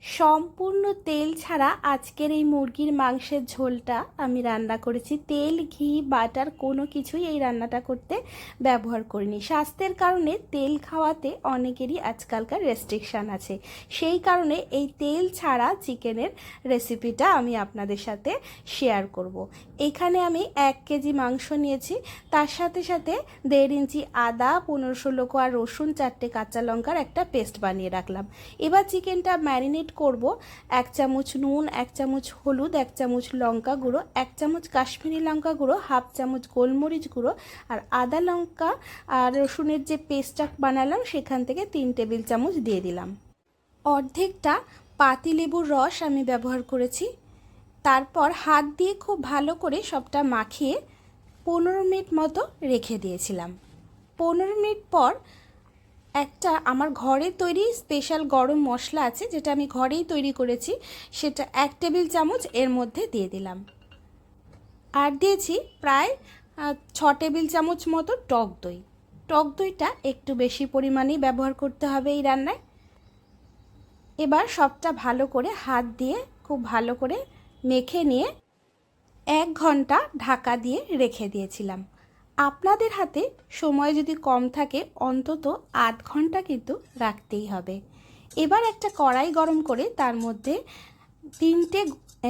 সম্পূর্ণ তেল ছাড়া আজকের এই মুরগির মাংসের ঝোলটা আমি রান্না করেছি। তেল, ঘি, বাটার কোনো কিছুই এই রান্নাটা করতে ব্যবহার করিনি। স্বাস্থ্যের কারণে তেল খাওয়াতে অনেকেরই আজকালকার রেস্ট্রিকশান আছে, সেই কারণে এই তেল ছাড়া চিকেনের রেসিপিটা আমি আপনাদের সাথে শেয়ার করব। এখানে আমি 1 কেজি মাংস নিয়েছি, তার সাথে সাথে 1.5 ইঞ্চি আদা, 15-16 কোয়া রসুন, 4টে কাঁচা লঙ্কার একটা পেস্ট বানিয়ে রাখলাম। এবার চিকেনটা ম্যারিনেট করব। 1 চামচ নুন, 1 চামচ হলুদ, 1 চামচ লঙ্কা গুঁড়ো, 1 চামচ কাশ্মীরি লঙ্কা গুঁড়ো, 1/2 চামচ গোলমরিচ গুঁড়ো, আর আদা লঙ্কা আর রসুনের যে পেস্টটা বানালাম সেখান থেকে 3 টেবিল চামচ দিয়ে দিলাম। অর্ধেকটা পাতিলেবুর রস আমি ব্যবহার করেছি। তারপর হাত দিয়ে খুব ভালো করে সবটা মাখিয়ে 15 মিনিট মতো রেখে দিয়েছিলাম। 15 মিনিট পর একটা আমার ঘরে তৈরি স্পেশাল গরম মশলা আছে, যেটা আমি ঘরেই তৈরি করেছি, সেটা 1 টেবিল চামচ এর মধ্যে দিয়ে দিলাম। আর দিয়েছি প্রায় 6 টেবিল চামচ মতো টক দই। টক দইটা একটু বেশি পরিমাণেই ব্যবহার করতে হবে এই রান্নায়। এবার সবটা ভালো করে হাত দিয়ে খুব ভালো করে মেখে নিয়ে 1 ঘন্টা ঢাকা দিয়ে রেখে দিয়েছিলাম। আপনাদের হাতে সময় যদি কম থাকে অন্তত 8 ঘন্টা কিন্তু রাখতেই হবে। এবার একটা কড়াই গরম করে তার মধ্যে 3টে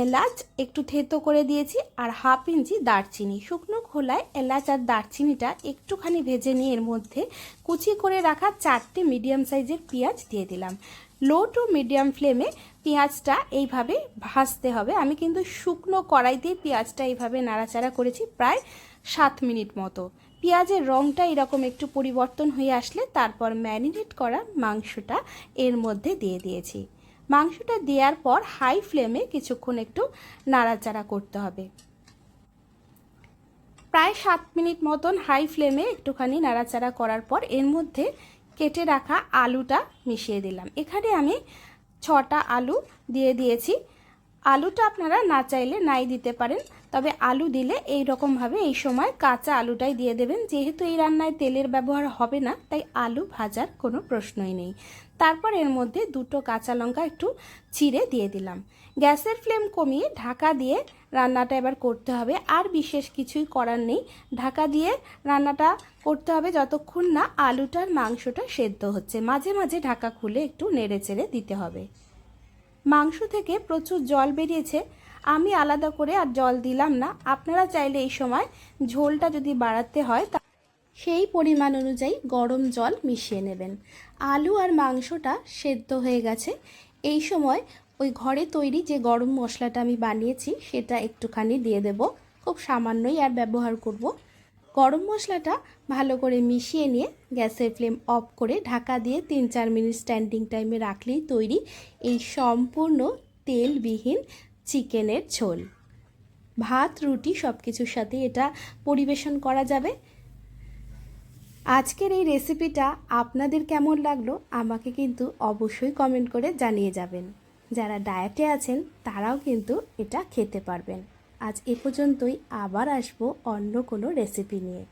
এলাচ একটু থেতো করে দিয়েছি, আর 1/2 ইঞ্চি দারচিনি। শুকনো খোলায় এলাচ আর দারচিনিটা একটুখানি ভেজে নিয়ে এর মধ্যে কুচি করে রাখা 4টে মিডিয়াম সাইজের পেঁয়াজ দিয়ে দিলাম। লো টু মিডিয়াম ফ্লেমে পেঁয়াজটা এইভাবে ভাজতে হবে। আমি কিন্তু শুকনো কড়াইতেই পেঁয়াজটা এইভাবে নাড়াচাড়া করেছি প্রায় 7 মিনিট মতো। পেঁয়াজের রঙটা এরকম একটু পরিবর্তন হয়ে আসলে তারপর ম্যারিনেট করা মাংসটা এর মধ্যে দিয়ে দিয়েছি। মাংসটা দেওয়ার পর হাই ফ্লেমে কিছুক্ষণ একটু নাড়াচাড়া করতে হবে। প্রায় 7 মিনিট মতন হাই ফ্লেমে একটুখানি নাড়াচাড়া করার পর এর মধ্যে কেটে রাখা আলুটা মিশিয়ে দিলাম। এখানে আমি 6টা আলু দিয়ে দিয়েছি। আলুটা আপনারা না চাইলে নাই দিতে পারেন, তবে আলু দিলে এই রকমভাবে এই সময় কাঁচা আলুটাই দিয়ে দেবেন। যেহেতু এই রান্নায় তেলের ব্যবহার হবে না, তাই আলু ভাজার কোনো প্রশ্নই নেই। তারপর এর মধ্যে 2টো কাঁচা লঙ্কা একটু চিড়ে দিয়ে দিলাম। গ্যাসের ফ্লেম কমিয়ে ঢাকা দিয়ে রান্নাটা এবার করতে হবে। আর বিশেষ কিছুই করার নেই, ঢাকা দিয়ে রান্নাটা করতে হবে যতক্ষণ না আলুটার মাংসটা সেদ্ধ হচ্ছে। মাঝে মাঝে ঢাকা খুলে একটু নেড়ে চেড়ে দিতে হবে। মাংস থেকে প্রচুর জল বেরিয়েছে, আমি আলাদা করে আর জল দিলাম না। আপনারা চাইলে এই সময় ঝোলটা যদি বাড়াতে হয় তা সেই পরিমাণ অনুযায়ী গরম জল মিশিয়ে নেবেন। আলু আর মাংসটা সেদ্ধ হয়ে গেছে। এই সময় ওই ঘরে তৈরি যে গরম মশলাটা আমি বানিয়েছি সেটা একটুখানি দিয়ে দেব, খুব সামান্যই আর ব্যবহার করব। গরম মশলাটা ভালো করে মিশিয়ে নিয়ে গ্যাসের ফ্লেম অফ করে ঢাকা দিয়ে 3-4 মিনিট স্ট্যান্ডিং টাইমে রাখলেই তৈরি এই সম্পূর্ণ তেলবিহীন চিকেনের ঝোল। ভাত, রুটি সব কিছুর সাথে এটা পরিবেশন করা যাবে। আজকের এই রেসিপিটা আপনাদের কেমন লাগলো আমাকে কিন্তু অবশ্যই কমেন্ট করে জানিয়ে যাবেন। যারা ডায়েটে আছেন তারাও কিন্তু এটা খেতে পারবেন। আজ এ পর্যন্তই, আবার আসবো অন্য কোনো রেসিপি নিয়ে।